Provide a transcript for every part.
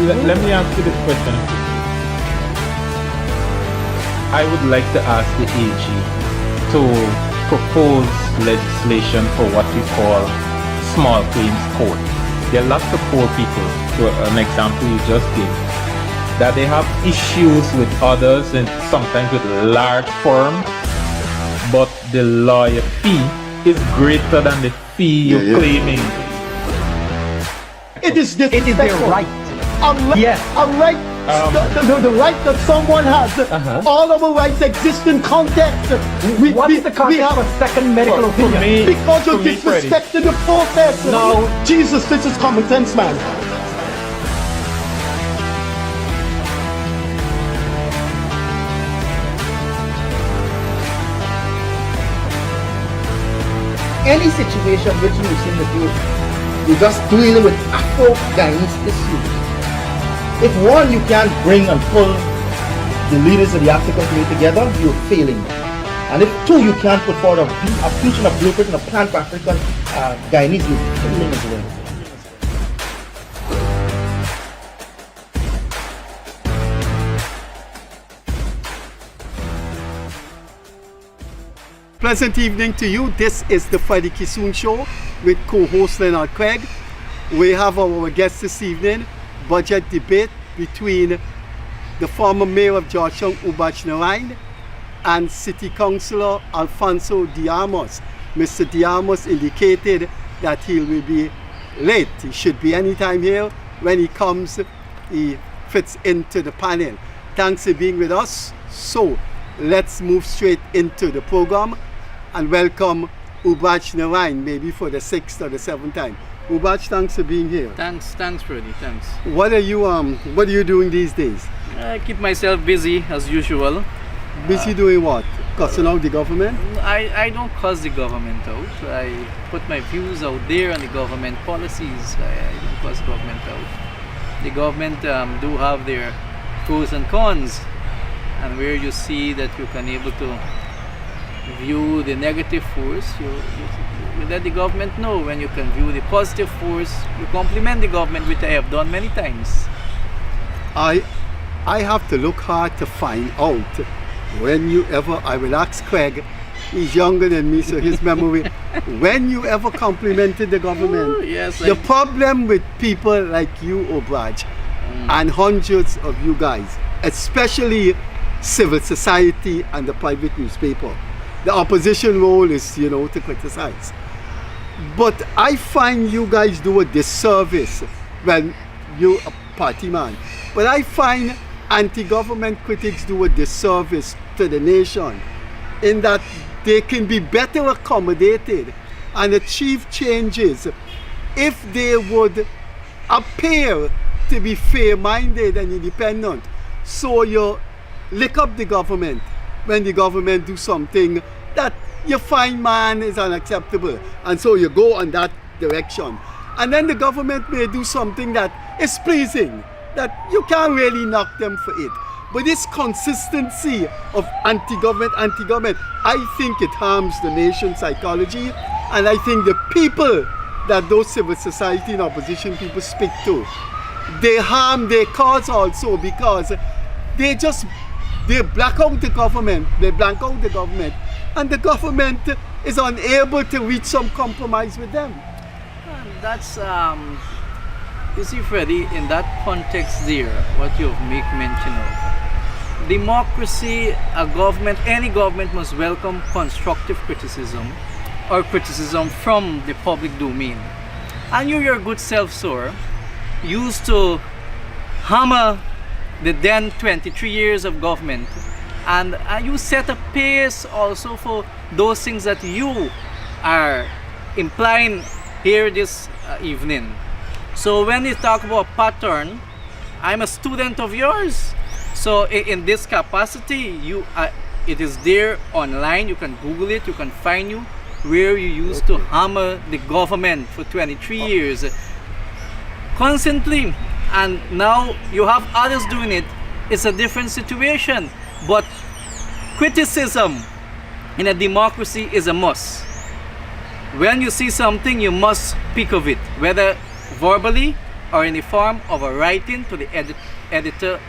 let me ask you this question. I would like to ask the AG to propose legislation for what we call small claims court. There are lots of poor people, to an example you just gave, that they have issues with others and sometimes with large firms, but the lawyer fee is greater than the fee you're claiming. It is their right. Yes. A right, the right that someone has. All of our rights exist in context. What is the context of a second medical opinion? Because you disrespected the process. No. Jesus, this is common sense, man. Any situation which you seem to do, you're just dealing with Afro-Guyanese issues. If one, you can't bring and pull the leaders of the African community together, you're failing. And if two, you can't put forward a future, a blueprint, and a plan for African Guyanese, you're failing as well. Pleasant evening to you. This is the Freddie Kissoon Show with co-host Leonard Craig. We have our guest this evening, budget debate between the former mayor of Georgetown, Ubach Narain, and City Councillor Alfonso Diamos. Mr. Diamos indicated that he will be late. He should be anytime here. When he comes, he fits into the panel. Thanks for being with us. So let's move straight into the program and welcome Ubach Narain, maybe for the 6th or the 7th time. Ubach, thanks for being here. Thanks, Freddie. Thanks. What are you doing these days? I keep myself busy as usual. Busy doing what? Cussing out the government? I don't cuss the government out. I put my views out there on the government policies. I don't cuss government out. The government do have their pros and cons, and where you see that you can able to view the negative force, you let the government know. When you can view the positive force, you compliment the government, which I have done many times. I have to look hard to find out when you ever, I will ask Craig, he's younger than me, so his memory, when you ever complimented the government. Oh, yes. The problem with people like you, Ubach, and hundreds of you guys, especially civil society and the private newspaper, the opposition role is, to criticize. But I find you guys do a disservice when you're a party man. But I find anti-government critics do a disservice to the nation in that they can be better accommodated and achieve changes if they would appear to be fair-minded and independent. So you lick up the government when the government do something that you find, man, is unacceptable, and so you go on that direction. And then the government may do something that is pleasing, that you can't really knock them for it. But this consistency of anti-government, I think it harms the nation's psychology, and I think the people that those civil society and opposition people speak to, they harm their cause also, because they blank out the government, and the government is unable to reach some compromise with them. That's, you see, Freddie, in that context there, what you've make mention of, democracy, any government must welcome constructive criticism or criticism from the public domain. And you, your good self, sir, used to hammer the then 23 years of government, and you set a pace also for those things that you are implying here this evening. So when you talk about pattern, I'm a student of yours. So in this capacity, it is there online. You can Google it. You can find you where you used to hammer the government for 23 years constantly, and now you have others doing it. It's a different situation, but criticism in a democracy is a must. When you see something, you must speak of it, whether verbally or in the form of a writing to the editor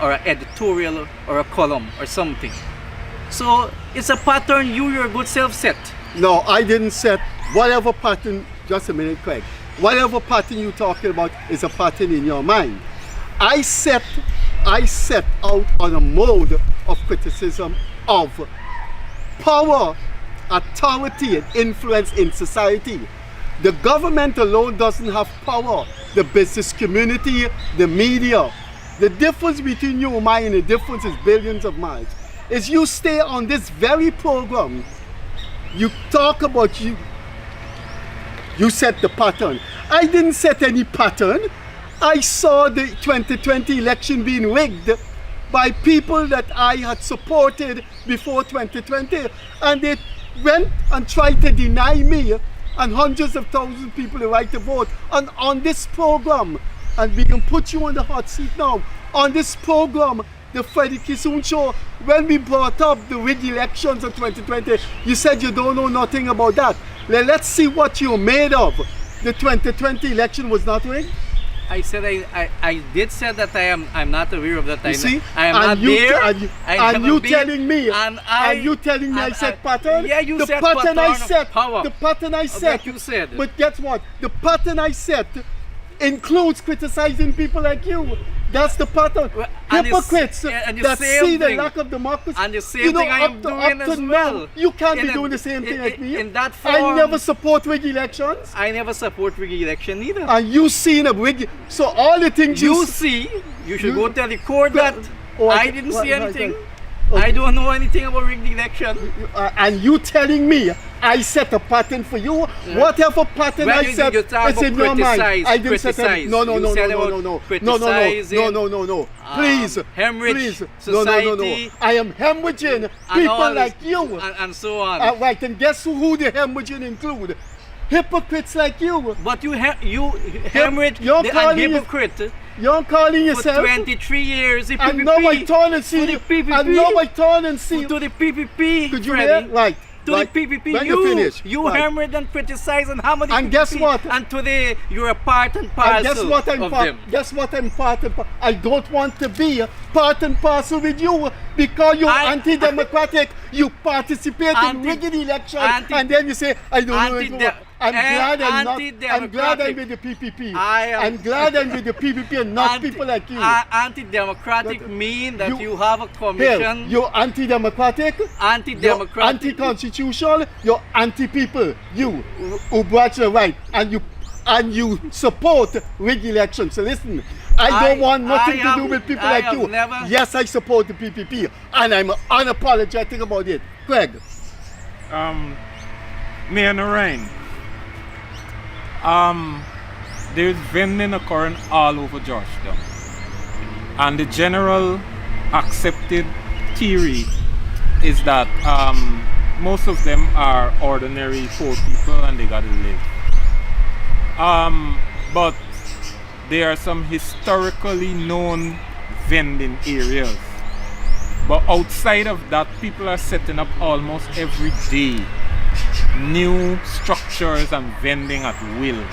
or an editorial or a column or something. So it's a pattern you, your good self, set. No, I didn't set whatever pattern. Just a minute, Craig. Whatever pattern you're talking about is a pattern in your mind. I set out on a mode of criticism of power, authority, and influence in society. The government alone doesn't have power. The business community, the media. The difference between you and mine, the difference is billions of miles. Is you stay on this very program, you talk about you set the pattern. I didn't set any pattern. I saw the 2020 election being rigged by people that I had supported before 2020, and they went and tried to deny me and hundreds of thousands of people the right to vote on this program. And we can put you on the hot seat now. On this program, the Freddie Kissoon show, when we brought up the rigged elections of 2020, you said you don't know nothing about that. Let's see what you're made of. The 2020 election was not rigged. I said I did say that I'm not aware of that. You see? I am not there. And you telling me I said pattern? Yeah, you the said pattern I set. power. The pattern I set. You said. But guess what? The pattern I set includes criticizing people like you. That's the pattern. And Hypocrites that see the thing. lack of democracy. And the same thing I am doing as well. Now, you can't be doing the same thing like me. In that form, I never support rigged elections. I never support rigged election either. And you seen a rigged. So all the things you see, you should go tell the court that Oh, I didn't see anything. Okay. I don't know anything about rigged election. And you telling me I set a pattern for you? Yeah. Whatever pattern Well, I set, it's in your mind. I didn't set it. No. Please, hemorrhage please. society. No. I am hemorrhaging people like you. And so on. Right, and guess who the hemorrhaging include? Hypocrites like you. But you hemorrhage You're and hypocrite. You're calling yourself. For 23 years, the PPP. And now I turn and see the PPP. And now I turn and see. To the PPP. Could you Freddie, hear? Right. To right. the PPP, when you finish, you right. hammered and criticized and hammered the and PPP. Guess what? And today you're a part and parcel and guess what of them. Guess what I'm part and I don't want to be part and parcel with you because you're anti-democratic. You participate in rigged elections and then you say, I don't know. I'm glad I'm not. I'm glad I'm with the PPP. I'm glad I'm with the PPP and not people like you. Anti-democratic mean that you have a commission. You're anti-democratic. Anti-democratic. You're anti-constitutional. You're anti-people. You who brought your right and you support rigged elections. So listen, I don't want nothing to do with people like you. Yes, I support the PPP and I'm unapologetic about it. Craig. Me and Orion. There's vending occurring all over Georgetown, and the general accepted theory is that most of them are ordinary poor people and they gotta live. But there are some historically known vending areas, but outside of that, people are setting up almost every day new structures and vending at will,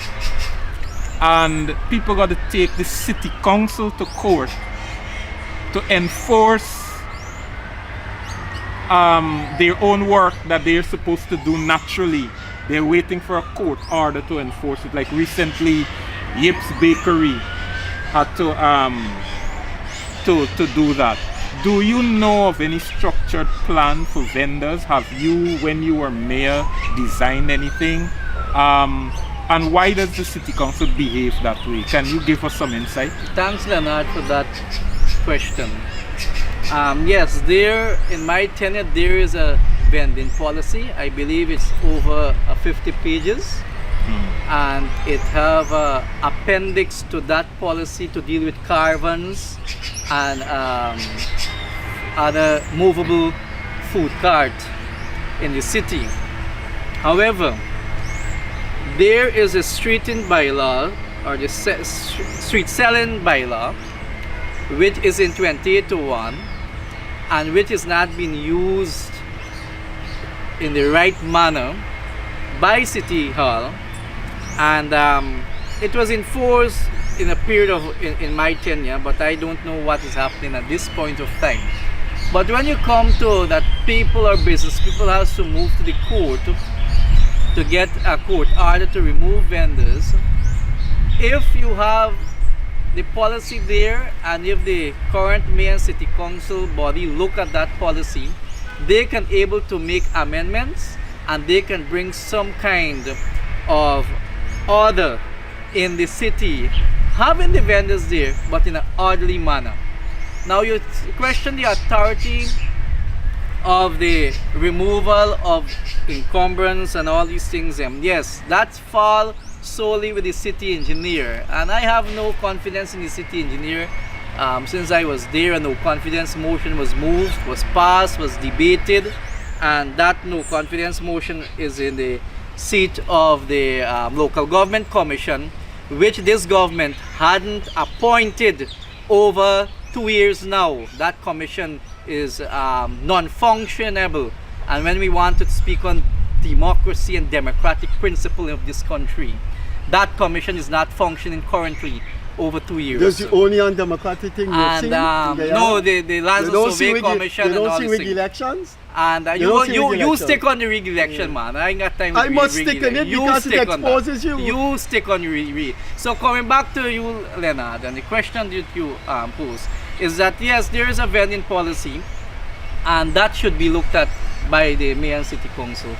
and people got to take the city council to court to enforce their own work that they're supposed to do naturally. They're waiting for a court order to enforce it. Like recently, Yip's Bakery had to do that. Do you know of any structured plan for vendors? Have you, when you were mayor, designed anything? And why does the city council behave that way? Can you give us some insight? Thanks, Leonard, for that question. Yes, in my tenure, there is a vending policy. I believe it's over 50 pages. And it have an appendix to that policy to deal with caravans and other movable food cart in the city. However, there is a streeting bylaw or the street selling bylaw which is in 2801 and which is not being used in the right manner by City Hall, and it was enforced in a period of in my tenure, but I don't know what is happening at this point of time. But when you come to that people or business people have to move to the court to get a court order to remove vendors, if you have the policy there and if the current mayor and city council body look at that policy, they can able to make amendments and they can bring some kind of order in the city, having the vendors there but in an orderly manner. Now you question the authority of the removal of encumbrance and all these things. Yes, that's fall solely with the city engineer, and I have no confidence in the city engineer. Since I was there, a no confidence motion was moved, was passed, was debated, and that no confidence motion is in the seat of the local government commission, which this government hadn't appointed over 2 years now. That commission is non-functionable, and when we want to speak on democracy and democratic principle of this country, that commission is not functioning currently over 2 years. That's the only undemocratic thing you've And seen? no, the Lands and Survey Commission you and all don't see these rig things. elections? And you stick on the rig election, man. I ain't got time. I must stick on it because it exposes you. You stick on your rig. So coming back to you, Leonard, and the question that you pose is that yes, there is a vending policy, and that should be looked at by the mayor and city council.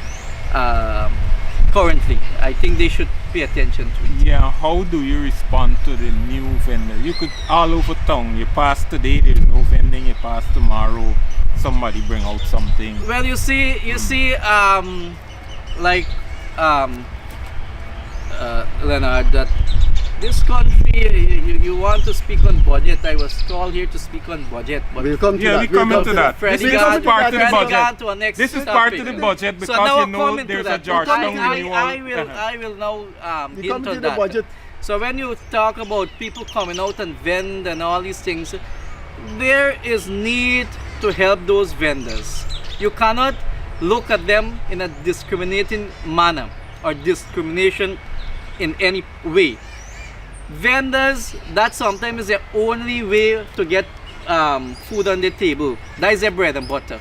Currently, I think they should pay attention to it. Yeah, how do you respond to the new vendor? You could all over town. You pass today, there's no vending. You pass tomorrow, somebody bring out something. Well, you see, Leonard, that this country, you want to speak on budget. I was called here to speak on budget, but We'll come to that. we come into that. Freddie This is gone- part of the Freddie gone budget. to a next This is topic. part of the budget because So now you I'm know coming to there's a that. Georgetown renewal. I will now We hint come to on the that. budget. So when you talk about people coming out and vend and all these things, there is need to help those vendors. You cannot look at them in a discriminating manner or discrimination in any way. Vendors, that sometimes is the only way to get food on the table. That is their bread and butter.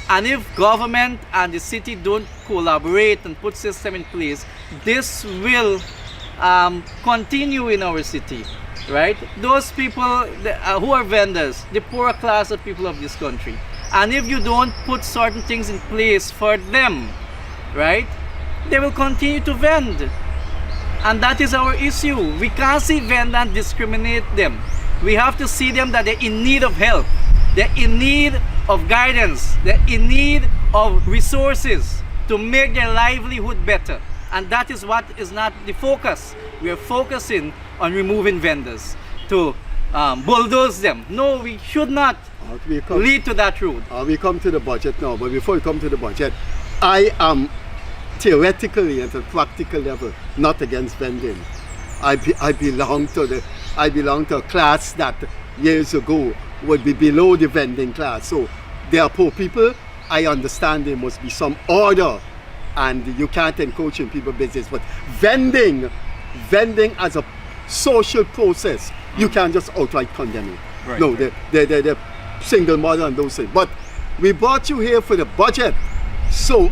And if government and the city don't collaborate and put system in place, this will continue in our city, right? Those people who are vendors, the poorer class of people of this country. And if you don't put certain things in place for them, right, they will continue to vend. And that is our issue. We can't see vendors and discriminate them. We have to see them that they're in need of help. They're in need of guidance. They're in need of resources to make their livelihood better. And that is what is not the focus. We are focusing on removing vendors to bulldoze them. No, we should not lead to that route. We come to the budget now, but before we come to the budget, I am theoretically at a practical level not against vending. I belong to a class that years ago would be below the vending class. So they are poor people. I understand there must be some order and you can't encourage in people's business. But vending as a social process, you can't just outright condemn it. Right, No, right. the single mother and those things. But we brought you here for the budget. So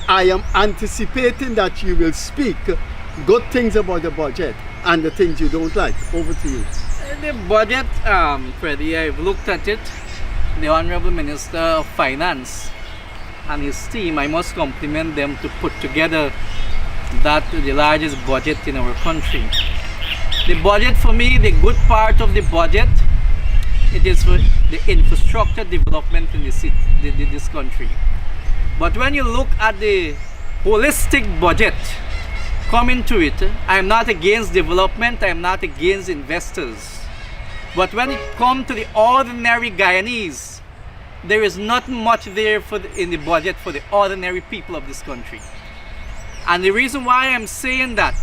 I am anticipating that you will speak good things about the budget and the things you don't like. Over to you. The budget, Freddie, I've looked at it. The Honorable Minister of Finance and his team, I must compliment them to put together the largest budget in our country. The budget, for me, the good part of the budget, it is for the infrastructure development in this country. But when you look at the holistic budget coming to it, I'm not against development, I'm not against investors. But when it comes to the ordinary Guyanese, there is not much there in the budget for the ordinary people of this country. And the reason why I'm saying that,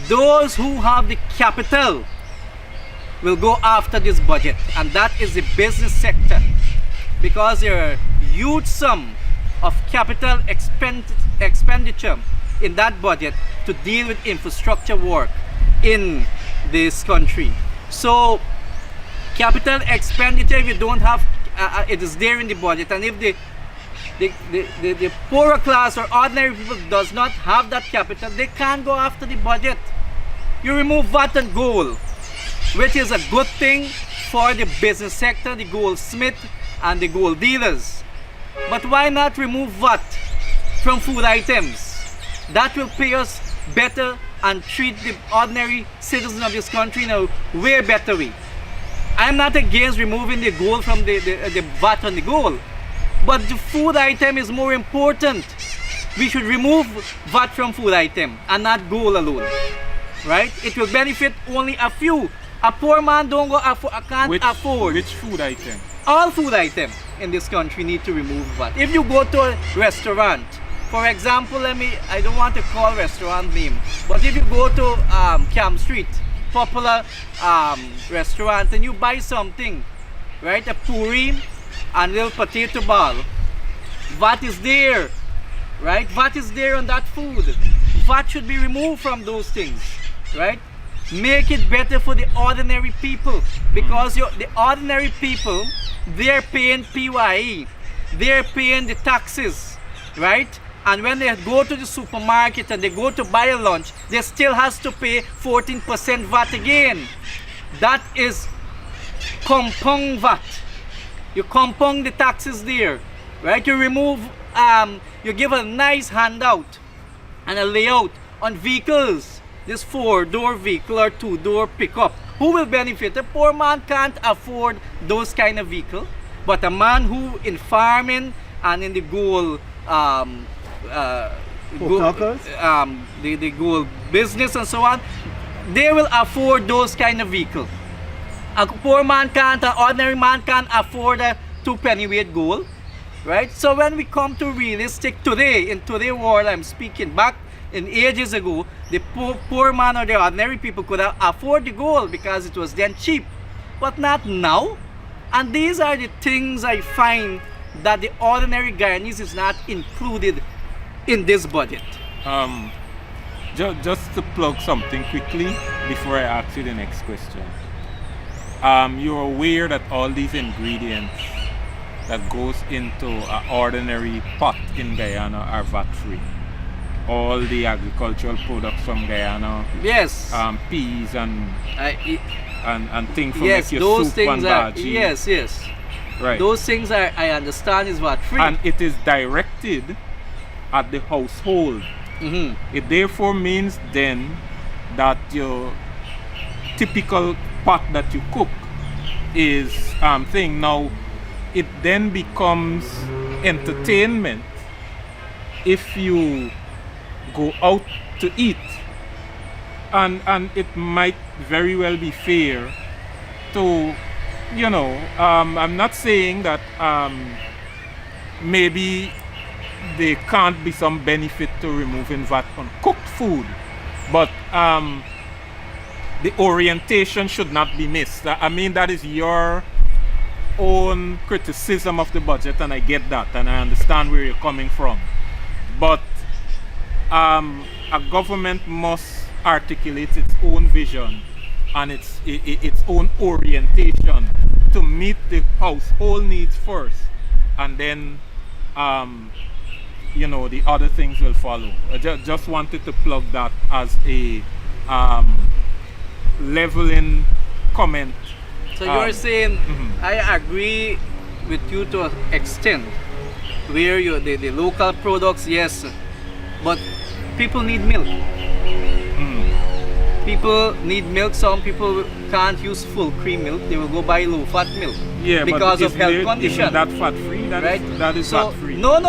those who have the capital will go after this budget, and that is the business sector, because there are huge sum of capital expenditure in that budget to deal with infrastructure work in this country. So capital expenditure, if you don't have, it is there in the budget, and if the poorer class or ordinary people does not have that capital, they can't go after the budget. You remove VAT and gold, which is a good thing for the business sector, the goldsmith and the gold dealers. But why not remove VAT from food items? That will pay us better and treat the ordinary citizens of this country in a way better way. I'm not against removing the gold from the VAT on the gold, but the food item is more important. We should remove VAT from food item and not gold alone, right? It will benefit only a few. A poor man don't go can't afford. Which food item? All food items in this country need to remove VAT. If you go to a restaurant, for example, I don't want to call restaurant name, but if you go to Camp Street, popular restaurant, and you buy something, right, a puri and little potato ball, VAT is there, right? VAT is there on that food. VAT should be removed from those things, right? Make it better for the ordinary people, because the ordinary people, they're paying PYE, they're paying the taxes, right? And when they go to the supermarket and they go to buy a lunch, they still has to pay 14% VAT again. That is compound VAT. You compound the taxes there, right? You remove, you give a nice handout and a layout on vehicles. This 4-door vehicle or 2-door pickup. Who will benefit? A poor man can't afford those kind of vehicle, but a man who in farming and in the gold the gold business and so on, they will afford those kind of vehicle. A poor man can't, an ordinary man can't afford a 2 pennyweight gold, right? So when we come to realistic today, in today's world, I'm speaking back in ages ago, the poor man or the ordinary people could afford the gold because it was then cheap, but not now. And these are the things I find that the ordinary Guyanese is not included in this budget. Just to plug something quickly before I ask you the next question. You're aware that all these ingredients that goes into an ordinary pot in Guyana are VAT-free. All the agricultural products from Guyana, yes, peas and things from yes, make your those soup things and are, bhaji. yes, Right. those things are, I understand, is VAT-free. And it is directed at the household. It therefore means then that your typical pot that you cook is thing. Now it then becomes entertainment if you go out to eat, and it might very well be fair to, you know, I'm not saying that maybe there can't be some benefit to removing VAT on cooked food, but the orientation should not be missed. I mean, that is your own criticism of the budget, and I get that, and I understand where you're coming from, but a government must articulate its own vision and its own orientation to meet the household needs first, and then you know, the other things will follow. I just wanted to plug that as a leveling comment. So you're saying, I agree with you to an extent, where the local products, yes, but people need milk. People need milk. Some people can't use full cream milk. They will go buy low fat milk. Yeah, because but of health condition. Isn't that fat free? That is so, fat free. No.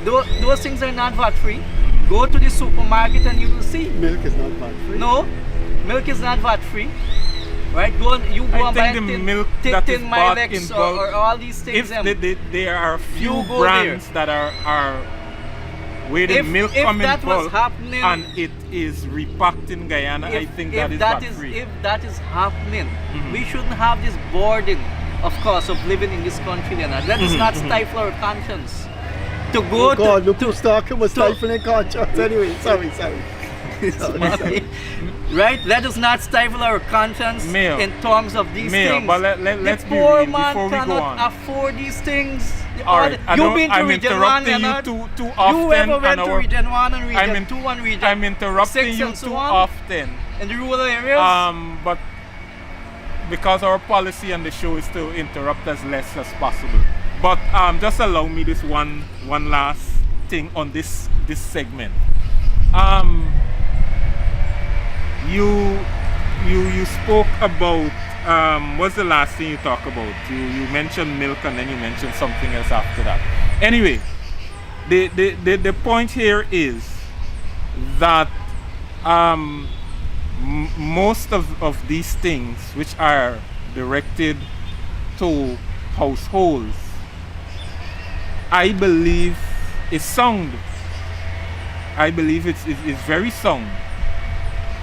Those things are not fat free. Go to the supermarket and you will see. Milk is not VAT free. No, milk is not VAT free. Right? Go and buy the milk that is bought in bulk, or all these things. If there are a few brands that are where the milk comes in bulk and it is repacked in Guyana, I think that is VAT free. If that is happening, we shouldn't have this burden, of course, of living in this country. Leonard. Let us not stifle our conscience. To go look who's talking was stifling conscience. Anyway, sorry. Right? Let us not stifle our conscience Mayor. in terms of these Mayor, things. but let's the be poor real man before we go cannot on. afford these things. All right, You've been to I'm Region 1, interrupting Leonard. you too often. You ever went and to Region 1 and Region 2 and Region I'm interrupting 6 you and so too on? often. In the rural areas? But because our policy on the show is to interrupt as less as possible. But just allow me this one last thing on this segment. You spoke about what's the last thing you talked about? You mentioned milk and then you mentioned something else after that. Anyway, the point here is that most of these things which are directed to households, I believe is sound. I believe it's very sound.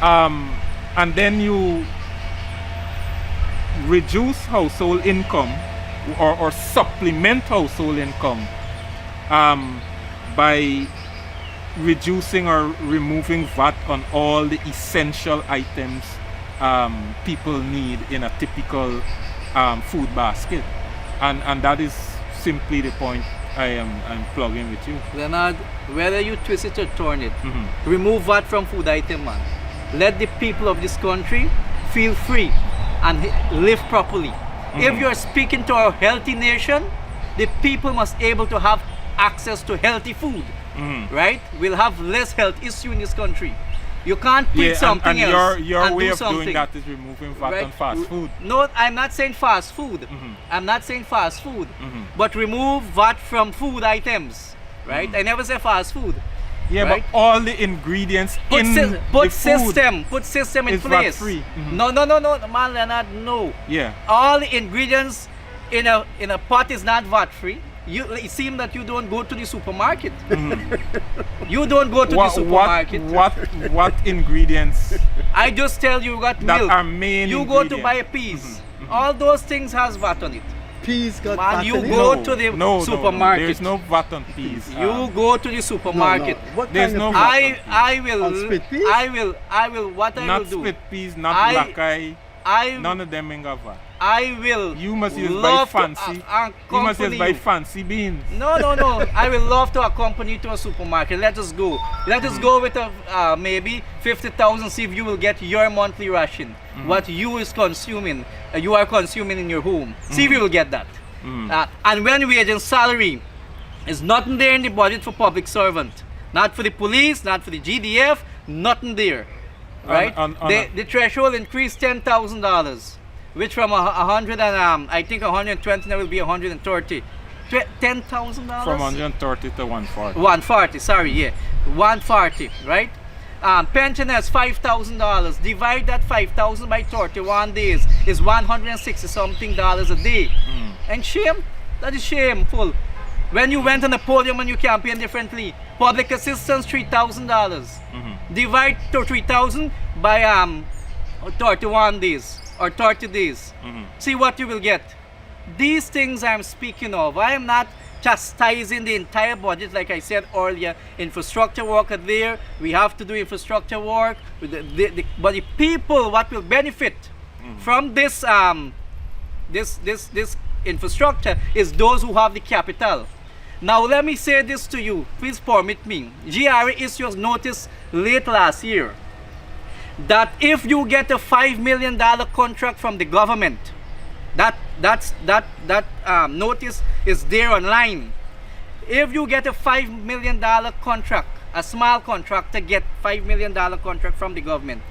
And then you reduce household income or supplement household income by reducing or removing VAT on all the essential items people need in a typical food basket, and that is simply the point I'm plugging with you. Leonard, whether you twist it or turn it, remove VAT from food item, man. Let the people of this country feel free and live properly. If you're speaking to our healthy nation, the people must able to have access to healthy food. Right? We'll have less health issue in this country. You can't preach something and else. your and way do of something. doing that is removing VAT Right? on fast food. No, I'm not saying fast food. I'm not saying fast food. But remove VAT from food items. Right? I never say fast food. Yeah, right? but all the ingredients Put in the put food system in is place. VAT-free. No, man, Leonard, no. Yeah. All the ingredients in a pot is not VAT free. It seems that you don't go to the supermarket. You don't go to the supermarket. What ingredients I just tell you got that milk. are main You go to ingredients? buy peas. All those things has VAT on it. Peas got Man, fat you in it? go to the supermarket. There's no VAT on peas. You go to the supermarket. What There's kind no of VAT. I will On split peas? I will what I not will do. split peas, not I- black eye. I None of them in VAT. I will You must use buy love fancy. to You must accompany use buy you. fancy beans. No. I will love to accompany you to a supermarket. Let us go. Let us go with a maybe 50,000. See if you will get your monthly ration. What you is consuming, you are consuming in your home. See if you will get that. And when wage and salary is nothing there in the budget for public servant, not for the police, not for the GDF, nothing there. Right? The threshold increased $10,000. Which from 100 and I think 120 now will be 130. $10,000? From 130 to 140. 140, sorry, yeah. 140, right? Pensioners $5,000. Divide that 5,000 by 31 days is 160 something dollars a day. And shame? That is shameful. When you went on the podium and you campaign differently, public assistance $3,000. Divide to 3,000 by 31 days or 30 days. See what you will get. These things I'm speaking of. I am not chastising the entire budget. Like I said earlier, infrastructure work are there. We have to do infrastructure work. But the people, what will benefit from this this infrastructure is those who have the capital. Now let me say this to you. Please permit me. GRA issued notice late last year that if you get a $5 million contract from the government, that notice is there online. If you get a $5 million contract, a small contractor get $5 million contract from the government,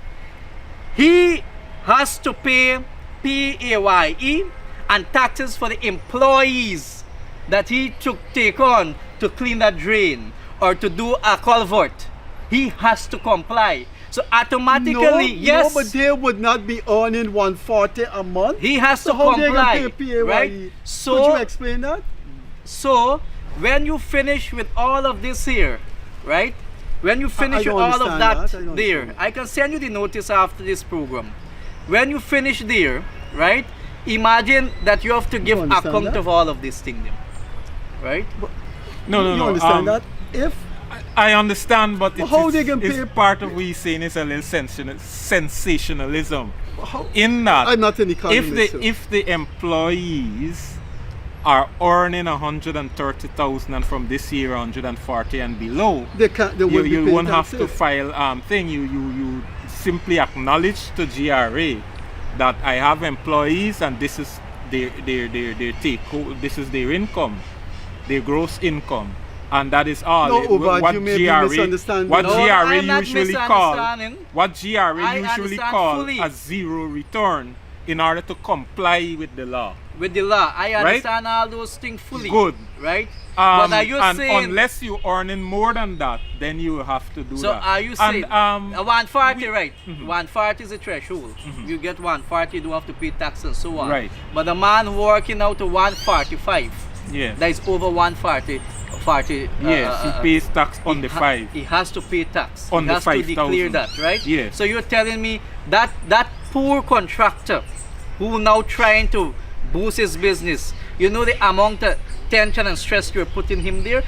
he has to pay PAYE and taxes for the employees that he take on to clean that drain or to do a culvert. He has to comply. So automatically, yes. No, but they would not be earning 140 a month. He has So to how they comply, gonna pay PAYE? right? So could you explain that? So when you finish with all of this here, right? When you finish with don't all of understand that that. I don't there, understand. I can send you the notice after this program. When you finish there, right? Imagine that you have to give understand account that? of all of this thing, then, right? You understand that? If I understand, but How they can it's pay- part of what you're saying is a little sensationalism. How- In that, I'm not an economist. so- if the employees are earning 130,000 and from this year 140 and below, they can't. They won't be you paying won't have to taxes. file thing. You simply acknowledge to GRA that I have employees and this is their take home, this is their income, their gross income, and that is all. No, Obad, you may be misunderstanding. What No, GRA I'm not usually call misunderstanding. what GRA I usually understand call fully. a zero return in order to comply with the law. With the law, I understand all those things fully. Good. Right? But are you and saying... unless you earning more than that, then you have to do So that. are you And, saying 140, right? Mhm. 140 is the threshold. You get 140, you don't have to pay tax and so on. Right. But the man working out to 145, Yes. that is over 140. Yes, he pays tax on the he 5. He has to pay tax. On he the has to 5,000. declare that, right? Yes. So you're telling me that that poor contractor who now trying to boost his business, you know the amount of tension and stress you're putting him there.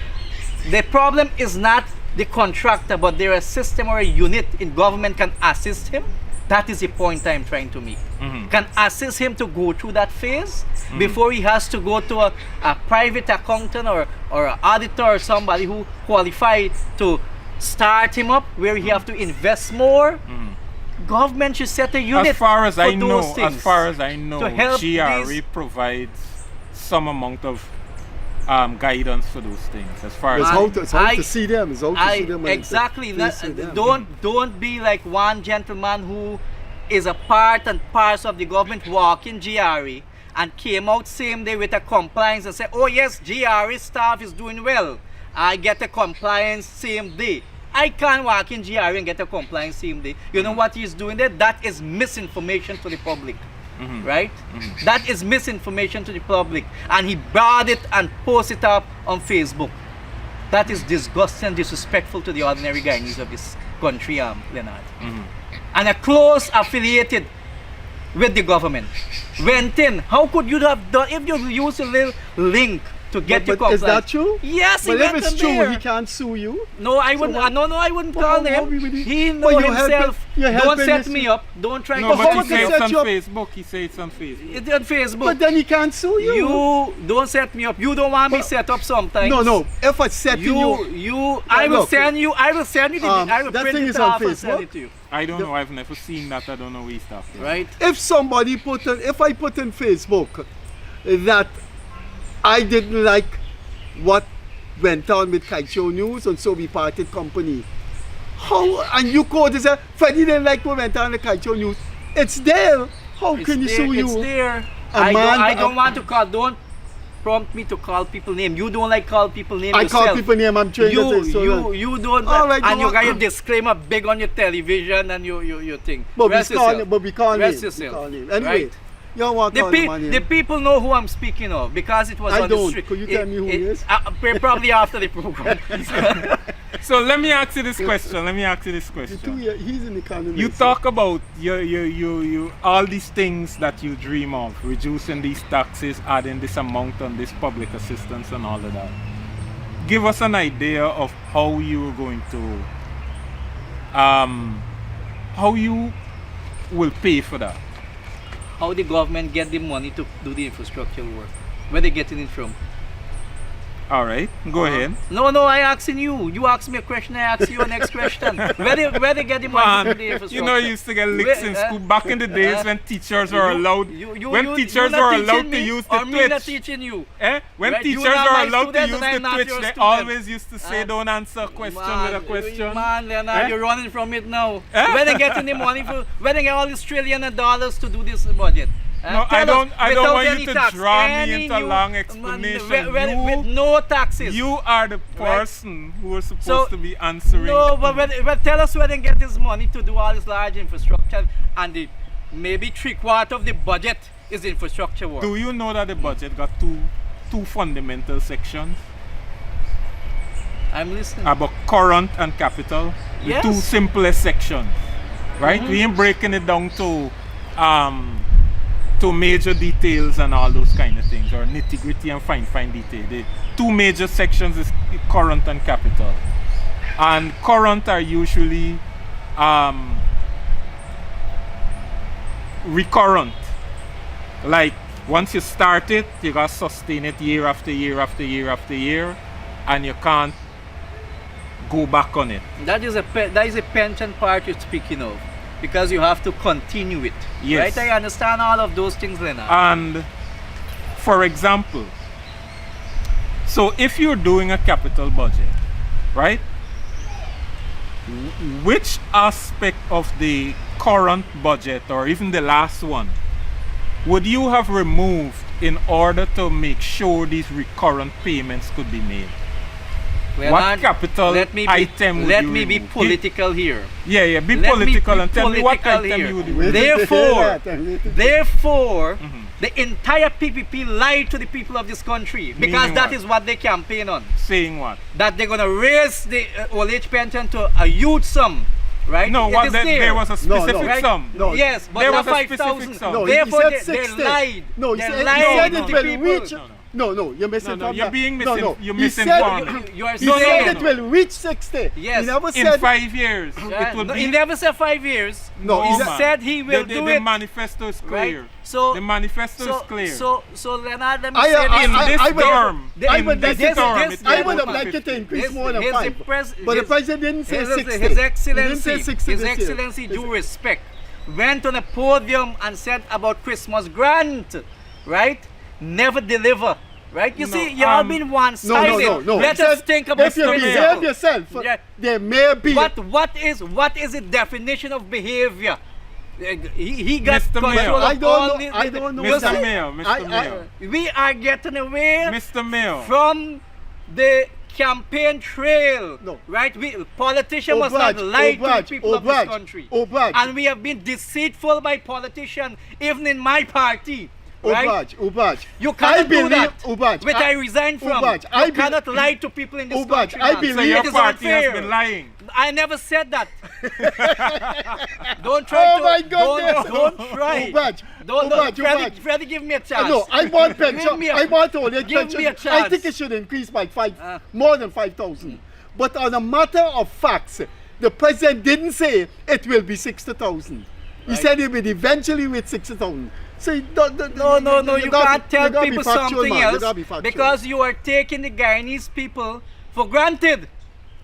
The problem is not the contractor, but there a system or a unit in government can assist him. That is the point I'm trying to make. Can assist him to go through that phase before he has to go to a private accountant or an auditor or somebody who qualified to start him up, where he have to invest more. Government should set a unit As far as for I those know, things. GRA help these- provides some amount of guidance for those things. As far It's as how to see them. It's how to see them. and exactly. face with them. Don't be like one gentleman who is a part and parcel of the government walking GRE and came out same day with a compliance and said, oh yes, GRE staff is doing well. I get a compliance same day. I can't walk in GRE and get a compliance same day. You know what he's doing there? That is misinformation to the public. Right? That is misinformation to the public. And he brought it and posted it up on Facebook. That is disgusting and disrespectful to the ordinary Guyanese of this country, Leonard. And a close affiliated with the government went in. How could you have done if you use a little link to get your But is compliance? that true? Yes, he Well, if went it's in true, there. he can't sue you. No, I wouldn't. what- No, I wouldn't Well, call how him. would he- He But know you're helping- himself. you're Don't helping set this- me up. Don't try no, to but how he would they says set on you up? Facebook. He says it's on Facebook. It's on Facebook. But then he can't sue you. You don't set me up. You don't want me But- set up sometimes. No. If I set You. I will look, send you. I will send you. I will that print thing it is on off and send Facebook. it to you. I don't know. I've never seen that. I don't know where he stuff. Right? if somebody if I put in Facebook that I didn't like what went on with Kaicho News and so we parted company, how, and you quote and say Freddie didn't like what went on with Kaicho News, it's there. How can he sue you? It's there. A I man- don't want to call. Don't prompt me to call people name. You don't like call people name I yourself. call people name, I'm trained You, at it, so you don't. All right, and you don't- got your disclaimer big on your television and your thing. but Rest we call yourself. him, but we call Rest him. yourself. We call him. Anyway, Right? you don't want to The, call him on the him. people know who I'm speaking of because it was I on don't. the street. Could you tell me who he is? Probably after the program. So let me ask you this question. He's an economist. You talk about you all these things that you dream of, reducing these taxes, adding this amount on this public assistance and all of that. Give us an idea of how you are going to how you will pay for that. How the government get the money to do the infrastructure work? Where they getting it from? All right, go ahead. No, I asking you. You ask me a question, I ask you a next question. Where they get the money to do the Man, infrastructure? you know, you used to get licks in school back in the days when teachers were allowed. When teachers not were teaching allowed to me, use the or me not Twitch. teaching you. When Right, you teachers not were my allowed to student use and I'm the not Twitch, your they student. always used to say, don't answer a question with a question. Man, Leonard, Eh? you're running from it now. Eh? Where they getting the money for? Where they get all these trillion of dollars to do this budget? No, I Tell don't- us, I don't without want you any to tax, draw me any into a new- long man, explanation. with no taxes. You are the person who is supposed So, to be answering. No, but tell us where they get this money to do all this large infrastructure, and the maybe 3/4 of the budget is infrastructure work. Do you know that the budget got two fundamental sections I'm listening. about current and capital? The Yes. two simplest sections, right? We ain't breaking it down to major details and all those kind of things, or nitty gritty and fine detail. The two major sections is current and capital. and current are usually recurrent. Like once you start it, you gotta sustain it year after year after year after year, and you can't go back on it. That is a pension part you're speaking of, because you have to continue it. Yes. Right? I understand all of those things, Leonard. And for example, so if you're doing a capital budget, right? Which aspect of the current budget or even the last one would you have removed in order to make sure these recurrent payments could be made? Leonard, what capital item would let you me be remove? political here. Yeah, be Let political me be and tell me what political item here. you would remove. Therefore, the entire PPP lied to the people of this country, because Meaning that what? is what they campaign on. Saying what? That they're going to raise the old age pension to a huge sum, right? No, It what is there was a specific right? sum. No, Yes, but there not was a 5,000. specific sum. No, Therefore, he said they 60. lied. No, he They said, lied he said to it the will people. reach. No, No, you're misinformed. you're being you're He misinformed. said, You are he saying said it will reach 60. Yes. He never In said 5 years, Yeah, it would no, be. he never said 5 years. No, he man. said he will the, do the it. manifesto is Right? clear. So the manifesto is clear. So Leonard, let me I- say I- this. in this I would- term, I in would this like to- term, this- it I will would have be liked it to 50. increase more than his 5. impres- But the his- president didn't say His 60. Excellency, He didn't say 60 His this year. Excellency, due respect, went on a podium and said about Christmas grant, right? Never deliver, right? You No, see, you all been No, one-sided. no. Let He us said, think about if you the behave principle. yourself, Yeah. there may be. What is the definition of behavior? He got Mr. control Mayor. of I don't all know. the- I don't know. Mr. that. Mayor, Mr. Mayor, We are getting away Mr. Mayor. from the campaign trail, No. right? Politicians must not lie to the people of this country. And we have been deceitful by politicians, even in my party. Right? Ubaj. You cannot do that, Ubaj. which I resigned from. You cannot lie to people in this Ubaj, country. I man. believe- So your It is party has unfair. been lying. I never said that. Don't try Oh to. my goodness. Don't try. Ubaj. Don't. Ubaj. Freddie, give me a chance. No, I want Give pension. me a- I want old age give pension. me a I chance. think it should increase by more than 5,000. But on a matter of facts, the president didn't say it will be 60,000. He Right. said it would eventually reach 60,000. So No, you can't tell people something else because you are taking the Guyanese people for granted.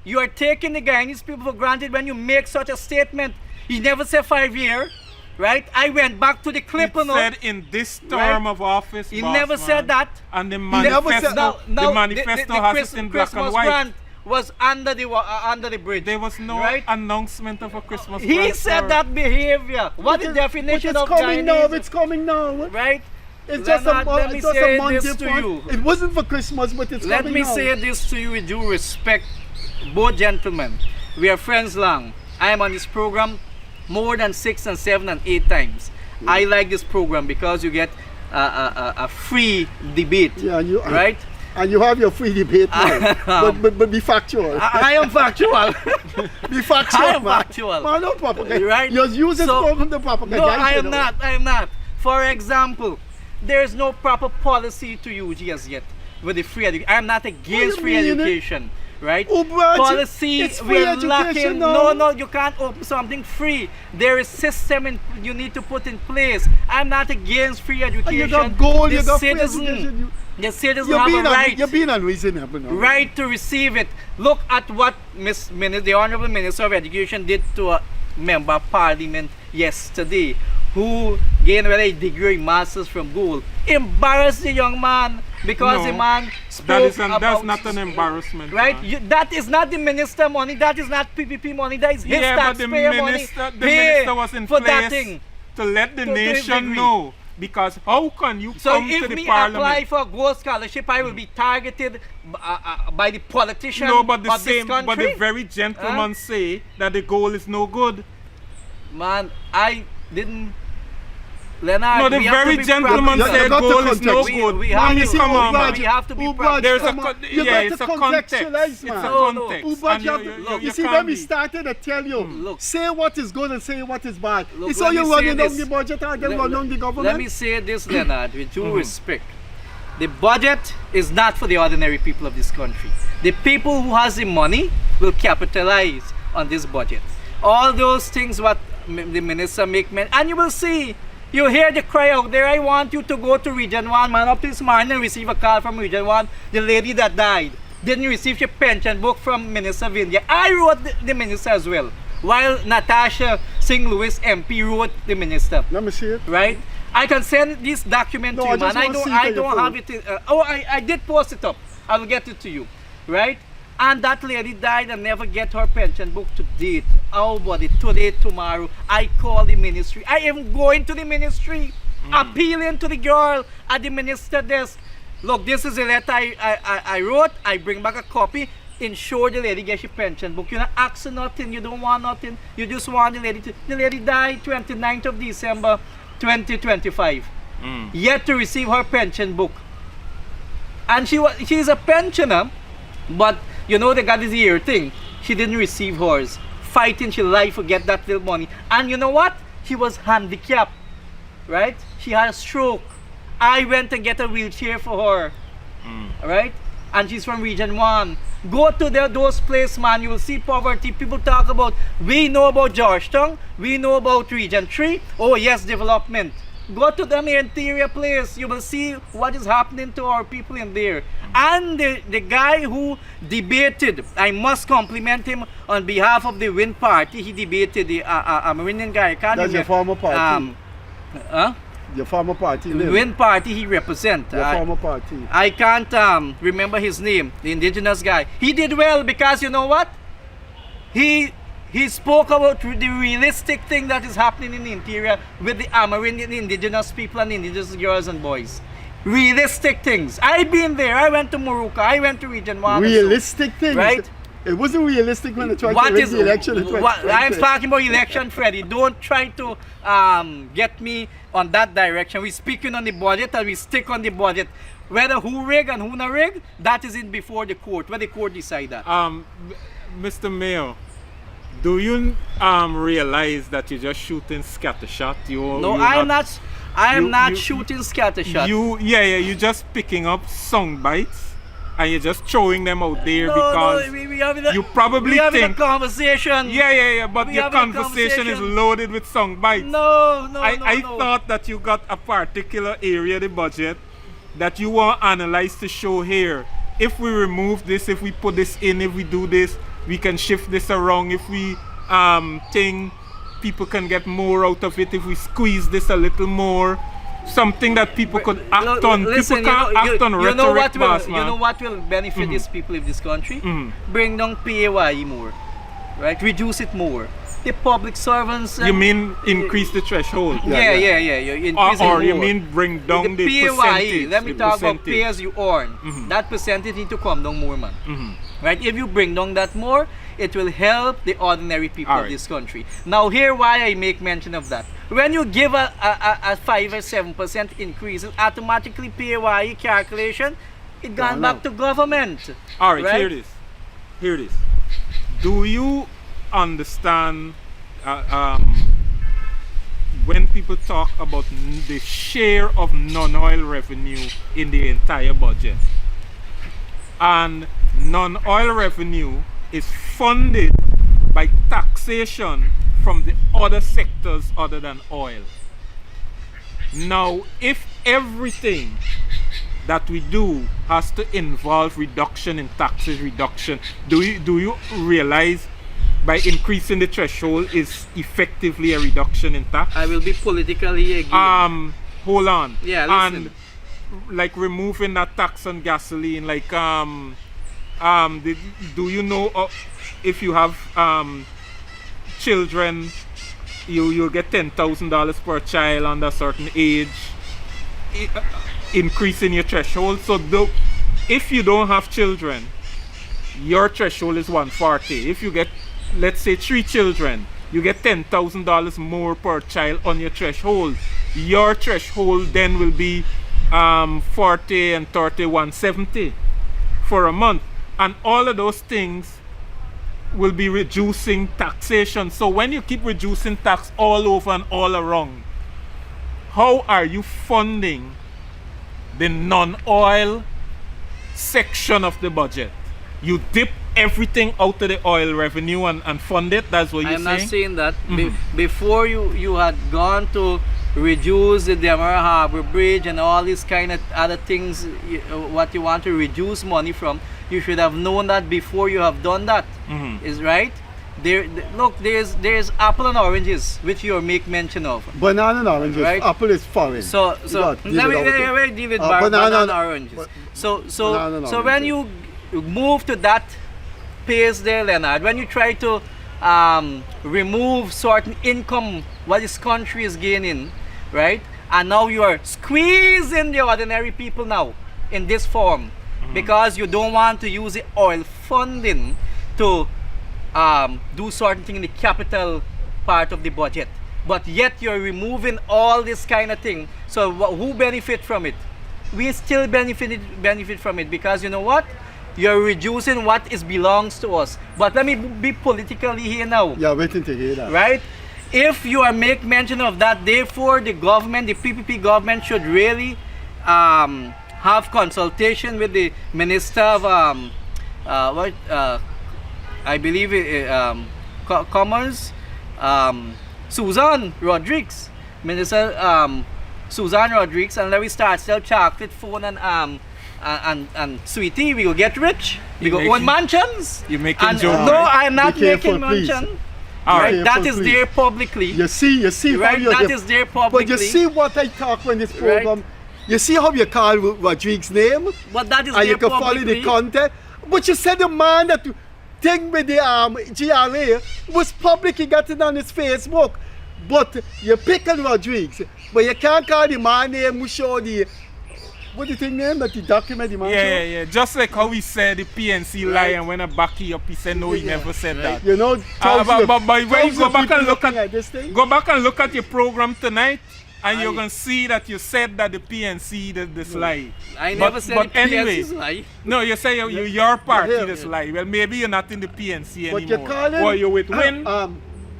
You are taking the Guyanese people for granted when you make such a statement. He never said 5 years, right? I went back to the clip, He you know. said in this term Right. of office, He boss never man, said that. And the never manifesto, said- the manifesto has it in black Christmas and white. grant was under the bridge. There was no right? announcement of a Christmas He grant, said sir. that behavior. What the definition of It's coming now. Guyanese? It's coming now. Right? It's just a, Leonard, let me it's just say a Monday this to point. you. It wasn't for Christmas, but it's Let coming me now. say this to you with due respect, both gentlemen. We are friends long. I am on this program more than 6 and 7 and 8 times. I like this program because you get a free debate, Yeah, you right? And you have your free debate now. but be factual. I am factual. Be factual, I am man. factual. Man, no propaganda. Right? You're using So- program to propaganda. No, I am not. I am not. For example, there is no proper policy to use as yet with the free education. I am not against you free mean? education, right? Oh, but Policy, it's free we're education lacking. now. No, you can't open something free. There is system you need to put in place. I'm not against free education. You got gold, The you got free citizen, education. the citizen You're have being, a right. you're being unreasonable now. Right to receive it. Look at what the Honorable Minister of Education did to a member of Parliament yesterday who gained a degree master's from Google. Embarrassed the young man because the man spoke about... That's not an embarrassment. Right? man. That is not the minister money. That is not PPP money. That is his Yeah, but the taxpayer money. minister was in for that place thing. to let the To nation degree. know. Because how can you So come to if the me parliament? apply for a gold scholarship, I will be targeted by the politician No, but the of this same, but country. the very gentleman say that the goal is no good. Man, I didn't. Leonard, No, the we have to very be gentleman You- practical. said you got the goal is no context. good. We Man, have you to see, come on, Ubaj, man. we have to be Ubaj, practical. There's a come on. You yeah, got it's to a context. contextualize, It's man. a No, no. context. Ubaj, And you, have to- look, you you see, can when we be. started to tell you, Look. say what is good and say what is bad. Look, It's how let you me running say down this. the budget and then Let- run down the government. Let me say this, Leonard, with due respect. the budget is not for the ordinary people of this country. The people who has the money will capitalize on this budget. All those things what the minister make mention, and you will see, you hear the cry out there, I want you to go to Region 1, man, up this morning and receive a call from Region 1, the lady that died didn't receive your pension book from Minister of India. I wrote the minister as well, while Natasha Singh Lewis MP wrote the minister. Let me see it. Right? I can send this document to you, man. I don't have it. I did post it up. I will get it to you. Right? And that lady died and never get her pension book to date. Oh, buddy, today, tomorrow, I call the ministry. I am going to the ministry, appealing to the girl at the minister desk. Look, this is a letter I wrote. I bring back a copy. Ensure the lady gets your pension book. You're not asking nothing. You don't want nothing. You just want the lady to. The lady died 29th of December 2025. Yet to receive her pension book. And she's a pensioner, but you know they got this ear thing. She didn't receive hers. Fighting she life to get that little money. And you know what? She was handicapped. Right? She had a stroke. I went to get a wheelchair for her. Right? And she's from Region 1. Go to those places, man. You will see poverty. People talk about, we know about Georgetown. We know about Region 3. Oh, yes, development. Go to them interior place. You will see what is happening to our people in there. And the guy who debated, I must compliment him on behalf of the Win Party. He debated the Amerindian guy. I can't That's your former party. Your former party. Win Party he represent. Your former party. I can't remember his name. The indigenous guy. He did well because you know what? He spoke about the realistic thing that is happening in the interior with the Amerindian indigenous people and indigenous girls and boys. Realistic things. I've been there. I went to Moruca. I went to Region 1. Realistic things? Right? It wasn't realistic when they tried to win the election in 2020. I'm talking about election, Freddie. Don't try to get me on that direction. We're speaking on the budget and we stick on the budget. Whether who rig and who not rig, that is in before the court. Where the court decide that. Mr. Mayor, do you realize that you're just shooting scattershot? I am not shooting scattershot. You're just picking up song bites and you're just throwing them out there because you probably think a conversation. But your conversation is loaded with song bites. I thought that you got a particular area of the budget that you want to analyze to show here. If we remove this, if we put this in, if we do this, we can shift this around. If we think people can get more out of it, if we squeeze this a little more, something that people could act on. Listen, people can't act on rhetoric, boss, man. You know what will benefit these people of this country? Bring down PAYE more, right? Reduce it more. The public servants. You mean increase the threshold? Yeah. You increase it or more. You mean bring down the percentage? Let me talk about pay as you earn. That percentage need to come down more, man. Right? If you bring down that more, it will help the ordinary people of this country. Now, here why I make mention of that. When you give a 5 or 7% increase, it automatically PAYE calculation, it gone back to government. All right, here it is. Do you understand when people talk about the share of non-oil revenue in the entire budget? And non-oil revenue is funded by taxation from the other sectors other than oil. Now, if everything that we do has to involve reduction in taxes, do you realize by increasing the threshold is effectively a reduction in tax? I will be politically against. Hold on. Yeah, listen. And like removing that tax on gasoline, like do you know if you have children, you'll get $10,000 per child under a certain age, increasing your threshold. So if you don't have children, your threshold is 140. If you get, let's say, 3 children, you get $10,000 more per child on your threshold. Your threshold then will be 40 and 30, 170 for a month. And all of those things will be reducing taxation. So when you keep reducing tax all over and all around, how are you funding the non-oil section of the budget. You dip everything out of the oil revenue and fund it. That's what you're I'm saying? not saying that. Before you had gone to reduce the Demerara Harbor Bridge and all these kind of other things, what you want to reduce money from, you should have known that before you have done that. Is right? Look, there's apple and oranges, which you make mention of. Banana and oranges. Right. Apple is foreign. So let me deal with banana and oranges. So when you move to that pace there, Leonard, when you try to remove certain income what this country is gaining, right? And now you are squeezing the ordinary people now in this form because you don't want to use the oil funding to do certain thing in the capital part of the budget. But yet you're removing all this kind of thing. So who benefit from it? We still benefit from it because you know what? You're reducing what is belongs to us. But let me be politically here now. Yeah, waiting to hear that. Right? If you are make mention of that, therefore the government, the PPP government should really have consultation with the Minister of I believe Commerce, Susan Rodriguez, Minister Susan Rodriguez, and let me start sell chocolate phone and sweetie. We will get rich. We go own mansions. You're making and jokes. no, I'm not Be careful, making please. mention. All Right, right. that is there publicly. You see Right, how you that is there publicly. But you see what I talk when this program. You see how you call Rodriguez's name, But that is and there you can follow publicly. the content. But you said the man that thing with the GRA was public. He got it on his Facebook. But you pick on Rodriguez, but you can't call the man name who show the what do you think name that the document the man show? Yeah. Just like how he said the PNC lie, and when I back you up, he said no, he never said that. You know, But when you go back and look at this thing. go back and look at your program tonight, and you're gonna see that you said that the PNC this lie. I never said but the anyway, PNC's lie. No, you say your party Yeah. this lie. Well, maybe you're not in the PNC But anymore. you're calling. Or you with Win?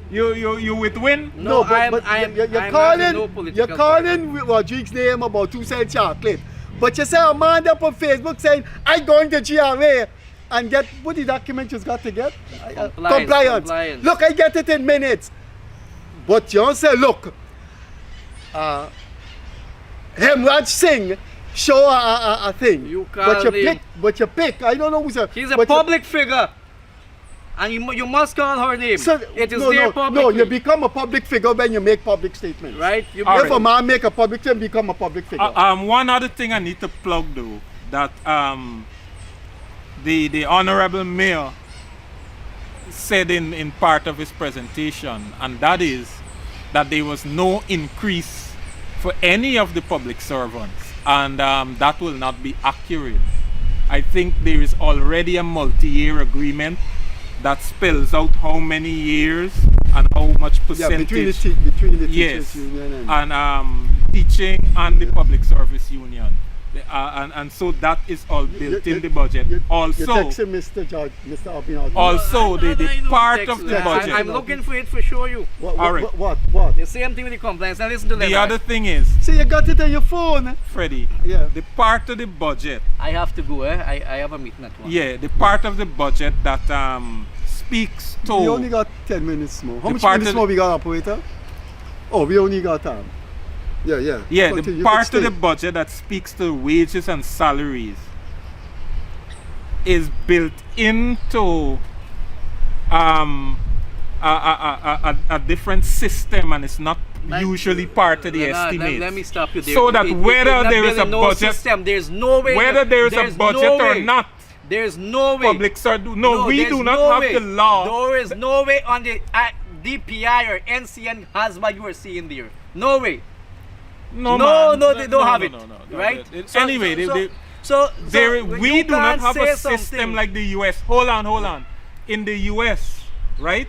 You with Win? No, but I'm you're having calling, no political you're calling Rodriguez's name about 2 cent chocolate. But you say a man up on Facebook saying, I going to GRA and get, what the document you got to get? Compliance. Look, I get it in minutes. But you don't say, look, Hemraj Singh show a thing. You call him. But you pick, I don't know who's a... She's a but you- public figure. And you must call her name. So, it is no, there no, publicly. no, you become a public figure when you make public statements. Right? If All right. a man make a public statement, become a public figure. One other thing I need to plug though, that the honorable mayor said in part of his presentation, and that is that there was no increase for any of the public servants, and that will not be accurate. I think there is already a multi-year agreement that spells out how many years and how much percentage. Between the Yes, teachers union and teaching and the public service union, and so that is all built in the budget. You're Also, texting Mr. Judge, Mr. Abinad. also the I don't part text of the that. budget. I'm looking for it for show you. What? all right. What? The same thing with the complaints. Now listen to The Leonard. other thing is, See, you got it on your phone. Freddie, Yeah. the part of the budget, I have to go. I have a meeting at 1. yeah, the part of the budget that speaks to We only got 10 minutes more. How The much part minutes of more we got, operator? Oh, we only got Yeah. Yeah, Continue, the you part can of the stay. budget that speaks to wages and salaries is built into a different system, and it's not usually part of the Leonard, estimate. Let me stop you there. So that whether not there is a building no budget, system, there's no way. whether there is a there's budget no or way. not, There's no way. public no, we there's do not no have way. the law. There is no way on the DPI or NCN has what you are seeing there. No way. No, No, man. they don't have it. No. Right? Anyway, we do not have a system like the US. Hold on. In the US, right?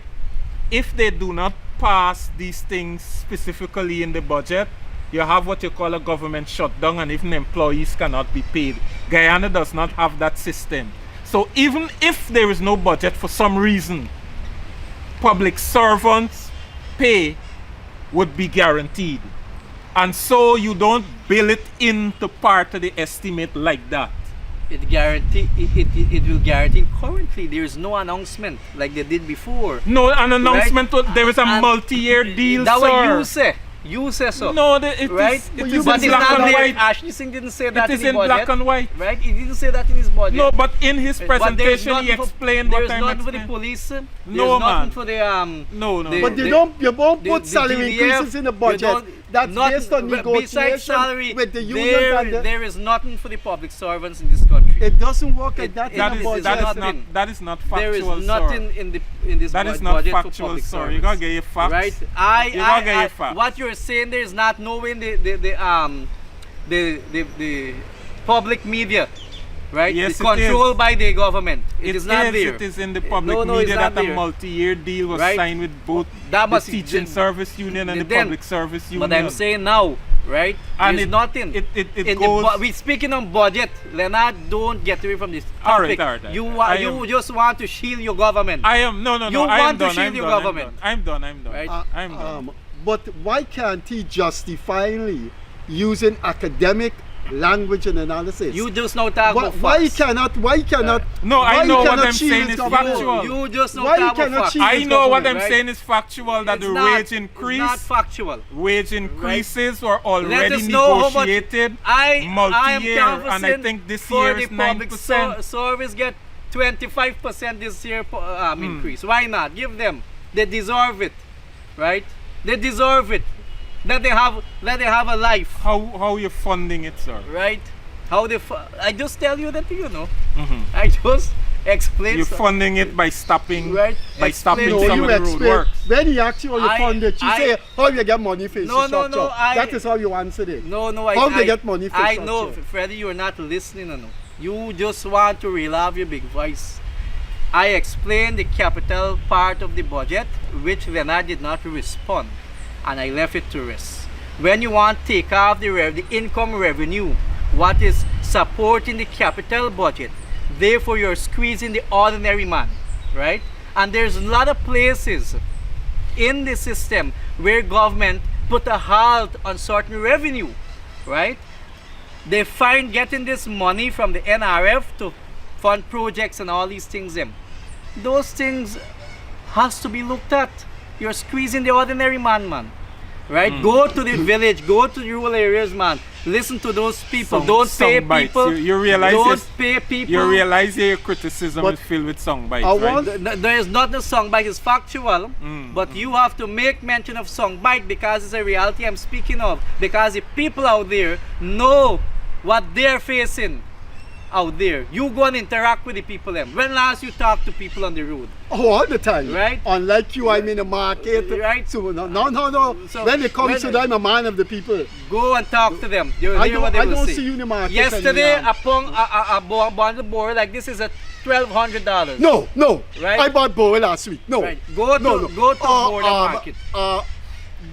If they do not pass these things specifically in the budget, you have what you call a government shutdown, and even employees cannot be paid. Guyana does not have that system. So even if there is no budget for some reason, public servants' pay would be guaranteed. And so you don't bill it into part of the estimate like that. It will guarantee currently there is no announcement like they did before. No, an announcement, there is a And multi-year deal, that sir. what you say. You say so. No, it right? is But in it's black not and there. white. Ashley Singh didn't say that It is in his in budget. black and white. Right? He didn't say that in his budget. No, but in his But there's presentation he nothing explained for, what there's I'm nothing for the explaining. police. There's No, nothing man. for the No. But you won't put salary increases in the budget. That's based on Besides negotiation salary, with the unions there is nothing for the public servants in this country. It doesn't work like that in That the is budget. that is not There factual, is nothing sir. in this That is not budget for factual, public sir. servants. You gotta get your facts. Right? You gotta get your facts. What you're saying there is not knowing the public media, right? Yes, it's it controlled by the government. It is not It there. is in the public No, it's media not that a there. multi-year deal was Right? signed with both That the must- teaching service union and the then- public service union. But I'm saying now, right? And There's nothing. It In the goes. we speaking on budget, Leonard. Don't get away from this All right, topic. all right. You just want to shield your government. I am no. You I am want to done. shield I'm your done. government. I'm done. Right? I'm done. But why can't he justifyingly using academic language and analysis? You just now talk about Why facts. cannot? No, why I know what cannot I'm shield saying his is government? factual. You just now Why talk about cannot facts. shield I his know what I'm government, right? saying is factual that It's the not- wage increase, Not factual. wage increases were already us know how much negotiated I am multi-year, and I canvassing think this for year the is public 9%. service get 25% this year increase. Why not? Give them. They deserve it, right? They deserve it. Let they have a life, How you funding it, sir? right? I just tell you that I just explain. You're funding it by stopping, Right. by Explain stopping to No, some you of the road explain. works. When he asks you how you fund it, you say how you get money for No, infrastructure. I- That is how you answered it. No, How they get money for I know, infrastructure? Freddie, you're not listening. No. You just want to relive your big voice. I explained the capital part of the budget, which Leonard did not respond, and I left it to rest. When you want to take off the income revenue, what is supporting the capital budget, therefore you're squeezing the ordinary man, right? And there's a lot of places in the system where government put a halt on certain revenue, right? They find getting this money from the NRF to fund projects and all these things. Those things has to be looked at. You're squeezing the ordinary man. Right? Go to the village, go to the rural areas, man. Listen to those people. Don't pay bites. people. You realize don't pay people. You realize your criticism But is filled with song bites, I right? want- There is not a song bite, it's factual, but you have to make mention of song bite because it's a reality I'm speaking of. Because the people out there know what they're facing out there. You go and interact with the people. When last you talk to people on the road? Oh, all the time. Right. Unlike you, I'm in the market. Right. So no. So when it comes to when- that, I'm a man of the people. Go and talk to them. You'll I hear what they will don't say. see you in the market. Yesterday, anymore. a bundle board like this is at $1,200. No. Right. I bought Boa last week. No. Right. Go to Border Market.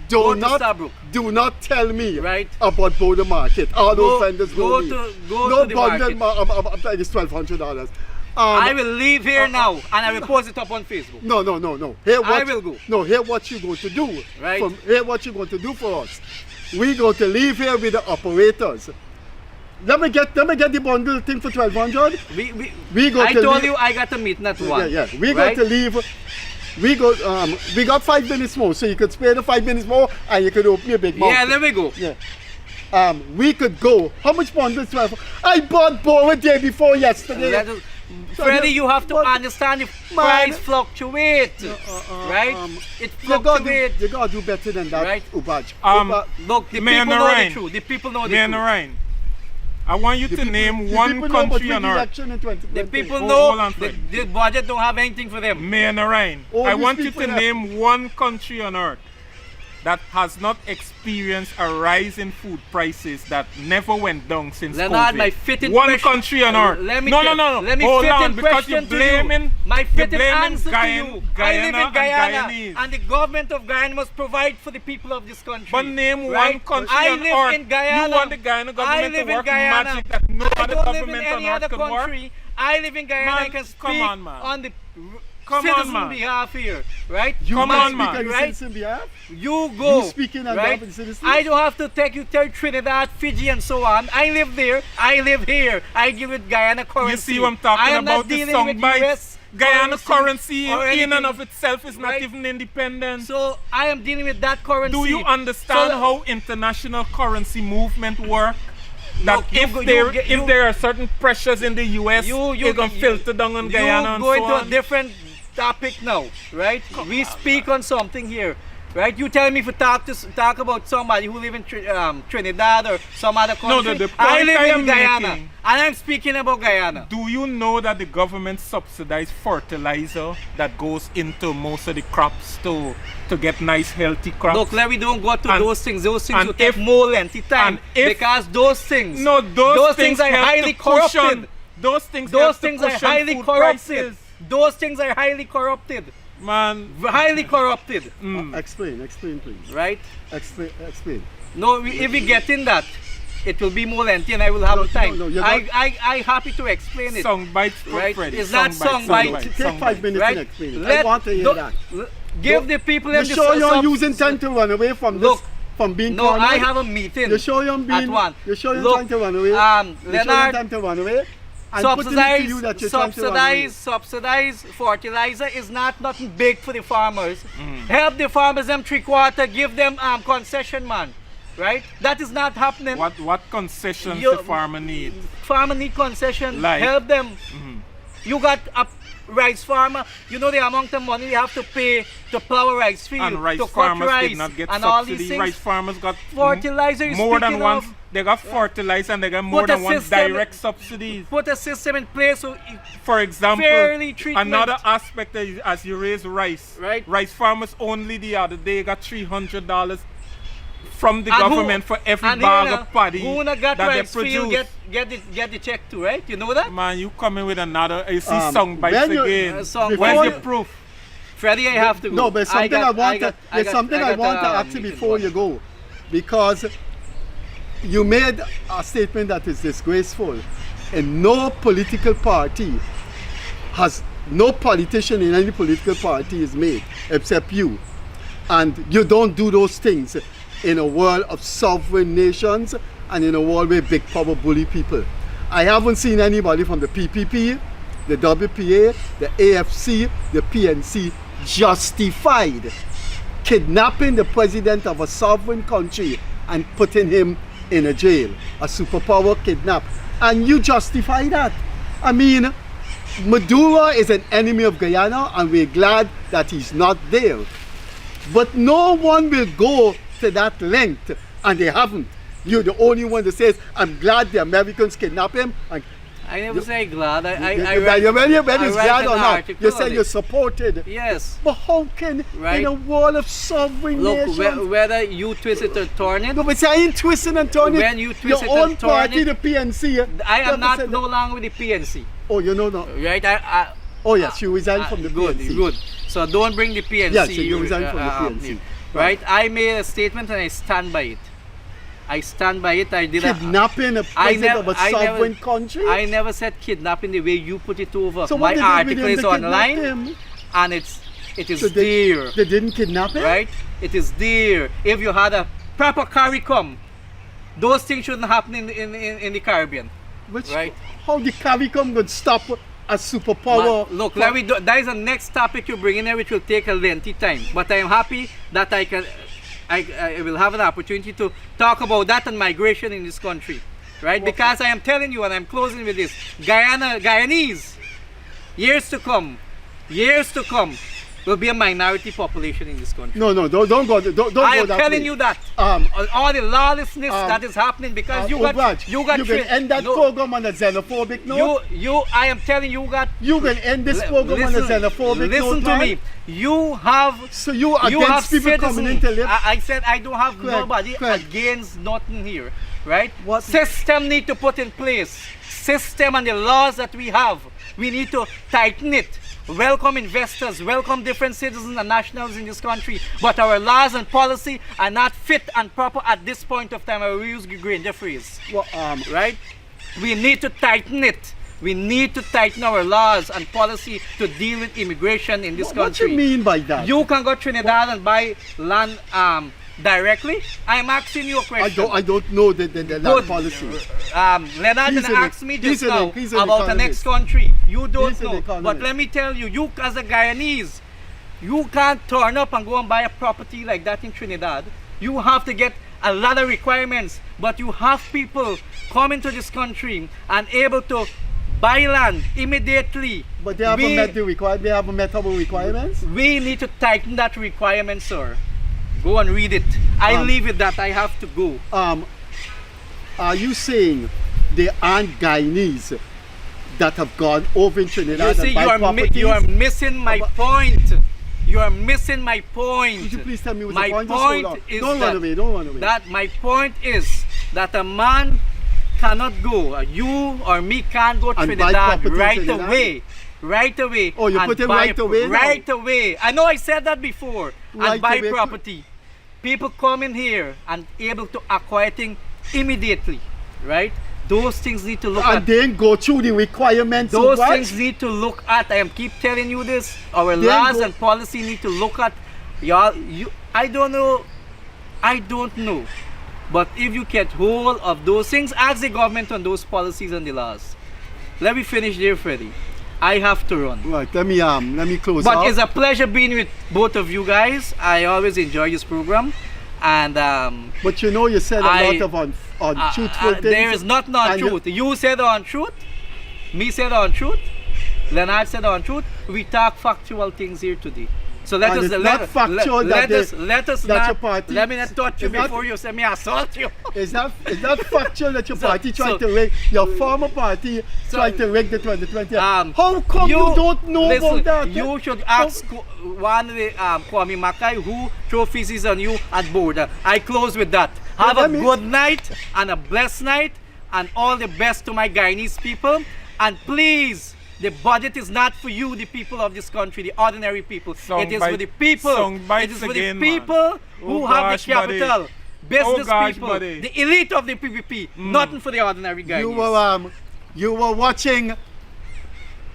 Go to Stabrook. Do not tell me Right. about Border Market. All those vendors go know me. to No the bundle market. it's $1,200. I will leave here now and I will post it up on Facebook. No. Here what, I will go. No, here what you're going to do. Right. Here what you're going to do for us. We're going to leave here with the operators. Let me get the bundle thing for $1,200. We go I to told leave- you I got a meeting at 1. Yeah. We're right? going to leave. We got 5 minutes more, so you could spare the 5 minutes more and you could open your big mouth. Yeah, let me go. Yeah. We could go. How much bundles? 12. I bought Boa day before yesterday. Let us- Freddie, you have to But- understand the price fluctuate, right? It fluctuates. You gotta do better than that, Right. Ubaj. Look, the Mayor people know the Narayan. truth. The people know the Mayor truth. Narayan, I want you to name one country on earth. The people Hold know on, the, Fred. the budget don't have anything for them. Mayor Narayan, All I these want you people to that- name one country on earth that has not experienced a rise in food prices that never went down since Leonard, COVID. my fitting one question- country on earth. Let me no. Let me Hold fit on, in because you're question to you. blaming, My you're fitting blaming answer to you. I live in Guyana and Guyana, Guyanese. and the government of Guyana must provide for the people of this country. But name right? one country I on live earth. in Guyana. You want the Guyana I government live to in work Guyana. magic that no I other don't live in government on any earth other could work? country. I live in Guyana. Man, I can come speak on, man. on the Come on, citizen man. behalf here, right? You Come must on, speak man. on the Right? citizen behalf? You go. You speaking on right? behalf of the citizens? I don't have to take you to Trinidad, Fiji, and so on. I live there. I live here. I deal with Guyana currency. You see what I'm talking I am about? not The dealing with soundbites. US Guyana currency or in and anything. of itself is not Right? even independent. So I am dealing with that currency. Do you understand So- how international currency movement work? That Look, you if go- you there get- if you- there are certain pressures in the US, it's gonna filter down on Guyana and go so into on. a different topic now, right? We speak on something here, right? You tell me if you talk about somebody who live in Trinidad or some other country. the point I live I in am Guyana, making- and I'm speaking about Guyana. Do you know that the government subsidize fertilizer that goes into most of the crops to get nice healthy crops? Look, Larry, don't go to And- those things. Those things and will take if- more lengthy time and if- because those things, no, those things are help highly to cushion- corrupted. Those things Those help to things are cushion highly food corrupted. prices. Those things are highly corrupted. Man, Highly corrupted, Explain, please. right? Explain. No, if we get in that, it will be more lengthy and I will have No, time. no, you're I happy to explain it. song bites for Right? Freddie. It's not song bites. Take 5 minutes Right? and explain it. I want to hear that. Give the people You them sure the you're sub- using time to run away from Look, this, from being No, cornered? I have a meeting. You sure you're being, at one. you sure you're Look, trying to run away? Leonard, you sure you're trying to run away? And putting it to you that you're trying to run away. subsidized fertilizer is not nothing big for the farmers. Help the farmers them 3/4, give them concession, man. Right? That is not happening. What concessions You- the farmer need? Farmer need concession. Like? Help them. You got a rice farmer. You know the amount of money they have to pay to plow a rice field, And rice to cut farmers rice, did not get and all these subsidy. things. Rice farmers got Fertilizer you're more than speaking one. of. They got fertilizer and they got more Put a than one system- direct subsidies. Put a system in place so For example, fairly treatment. another aspect is as you raise rice, Right. rice farmers only the other day got $300 from the And government who- for every and bag here of now, paddy who na got that they rice field produce. get the check too, right? You know that? Man, you coming with another, you see song when bites you- again. song Where's bites. the proof? Freddie, I have to go. No, but something I want to ask you meeting. before you go, because you made a statement that is disgraceful, and no political party has, no politician in any political party is made except you, and you don't do those things in a world of sovereign nations and in a world where big power bully people. I haven't seen anybody from the PPP, the WPA, the AFC, the PNC justified kidnapping the president of a sovereign country and putting him in a jail, a superpower kidnap. And you justify that. I mean, Maduro is an enemy of Guyana and we're glad that he's not there. But no one will go to that length, and they haven't. You're the only one that says, I'm glad the Americans kidnap him. And I never say glad. I whether it's write glad or an not, article you on say it. you're supported. Yes. But how can, Right. in a world of sovereign Look, nations, whether you twist it or turn it, no, but I ain't twisting and turning. When you twist your it own and turn party, it, the PNC. I am not said no that. longer with the PNC. Oh, you know no. Right? Oh yes, you resigned from the good, PNC. Good. So don't bring the PNC. Yes, you resigned from the PNC. here. Right? I made a statement and I stand by it. I stand by it. I did Kidnapping a president of a sovereign country. I never said kidnapping the way you put it over. So My what they did with article him is to kidnap online him? and it is So there. They didn't kidnap him? Right? It is there. If you had a proper CARICOM, those things shouldn't happen in the Caribbean. Which, Right. how the CARICOM would stop a superpower? Man, look, Larry, that is the next topic you bring in there, which will take a lengthy time. But I am happy that I will have an opportunity to talk about that and migration in this country, right? Because I am telling you, and I'm closing with this: Guyanese, years to come, will be a minority population in this country. No, don't go. Don't I go am that telling way. you that. Um, All the lawlessness that is happening because you got you can end that program on a xenophobic note. I am telling you got. You can end this program on a xenophobic note. Listen to man. me. You have. So you You have against people coming in to live? I said I don't have Correct, nobody correct. against nothing here, right? What- System need to put in place. System and the laws that we have, we need to tighten it. Welcome investors, welcome different citizens and nationals in this country, but our laws and policy are not fit and proper at this point of time. I will use Granger phrase, Well, right? We need to tighten it. We need to tighten our laws and policy to deal with immigration in this What country. you mean by that? You can go to Trinidad and buy land directly. I'm asking you a question. I don't know the land Good. policy. Leonard He's didn't an- ask me he's just an- now he's an about the next economist. country. You don't He's an know. But economist. let me tell you, you as a Guyanese, you can't turn up and go and buy a property like that in Trinidad. You have to get a lot of requirements. But you have people coming to this country and able to buy land immediately. But they haven't met the requirement. They haven't met our requirements. We need to tighten that requirement, sir. Go and read it. I leave it that I have to go. Are you saying there aren't Guyanese that have gone over in Trinidad You see, and buy properties? you are missing my point. You are missing my point. Could you please tell me what my the point is? Hold on. is Don't that, run away. Don't run away. that my point is that a man cannot go. You or me can't go to And buy Trinidad property in right Trinidad? away. Right away. Oh, you and put it buy right away now? Right away. I know I said that before. Right and buy away. property. People come in here and able to acquire things immediately. Right? Those things need to look at. And then go through the requirements. Those of what? things need to look at. I am keep telling you this. Our Then laws go- and policy need to look at. Y'all, I don't know. I don't know. But if you get hold of those things, ask the government on those policies and the laws. Let me finish there, Freddie. I have to run. Right. Let me close But off. it's a pleasure being with both of you guys. I always enjoy this program. And But you know, you said a I- lot of untruthful things. there is not and you- untruth. You said untruth. Me said untruth. Leonard said untruth. We talk factual things here today. So let And us it's let, not factual let, that let they- us let us that not your party- let me not touch you it's not- before you say me assault you. Is that factual that your So- party tried so- to rig, your former party So- tried to rig the 2020? Um, How come you don't know listen, about that? You should ask one of the Kwame Mackay who throw feces on you at border. I close with that. Have a let me- good night and a blessed night and all the best to my Guyanese people. And please, the budget is not for you, the people of this country, the ordinary people. Song It is bite- for the people. song bites It is for again, the man. people who Oh have gosh, the capital. buddy. Business Oh gosh, people, buddy. the elite of the PPP, nothing for the ordinary Guyanese. You were watching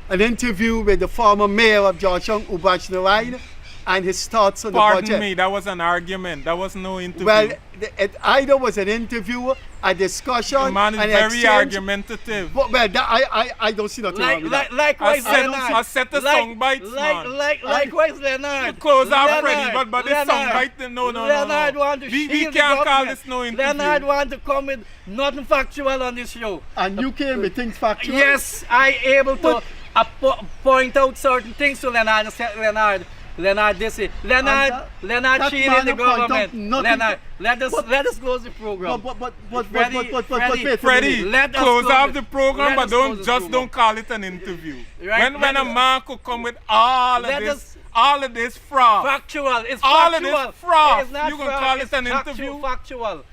an interview with the former mayor of Georgetown, Ubach Narain, and his thoughts on the Pardon budget. me, that was an argument. That was no interview. Well, it either was an interview, a discussion, the man is an very exchange. argumentative. Well, I don't see nothing wrong with that. Likewise, I set- Leonard. I set the song bites, man. Likewise, Leonard. Close out, Leonard, Freddie, but this song bite, no. Leonard want to We shield the can't call government. this no interview. Leonard want to come with nothing factual on this show. And you came with things factual. Yes, I able to point out certain things to Leonard and say, Leonard, this is Leonard that shielding man the point out government. nothing. Leonard, let us close the program. Freddie, let us close close off it. the program, Let but us close don't the just program. don't call it an interview. Right, When let a us- man could come with all Let of us- this, all of this fraud. Factual. It's All of factual. this fraud. It's not You gonna fraud, call it it's an factual, interview?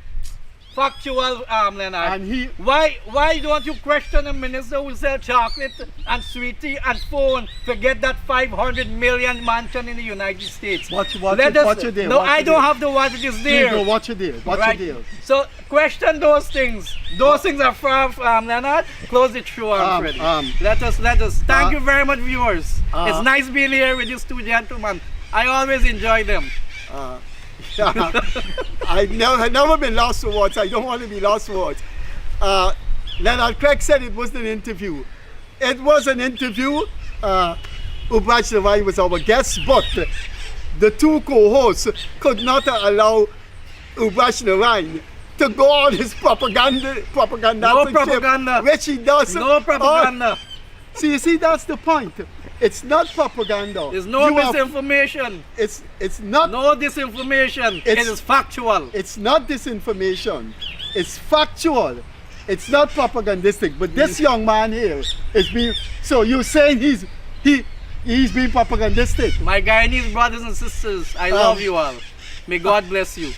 Factual, Leonard. And he- Why don't you question a minister who sell chocolate and sweetie and phone? Forget that 500 million mansion in the United States. Watch Let it, us- watch it there. No, watch I it don't there. have to watch it. It's there. There you go, watch it there. Watch Right. it there. So question those things. Those things are far from Leonard. Close the show, Freddie. Let us. Thank you very much, viewers. It's nice being here with these two gentlemen. I always enjoy them. I've never been lost for words. I don't want to be lost for words. Leonard Craig said it wasn't an interview. It was an interview. Ubach Narain was our guest, but the two co-hosts could not allow Ubach Narain to go on his propaganda. No propaganda. Which he does. No propaganda. See, you see, that's the point. It's not propaganda. There's no You are- misinformation. It's not. No disinformation. It It's- is factual. It's not disinformation. It's factual. It's not propagandistic. But this young man here is being. So you're saying he's being propagandistic? My Guyanese brothers and sisters, I love you all. May God bless you.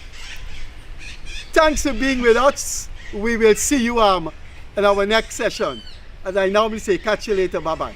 Thanks for being with us. We will see you in our next session. And I normally say, catch you later. Bye bye.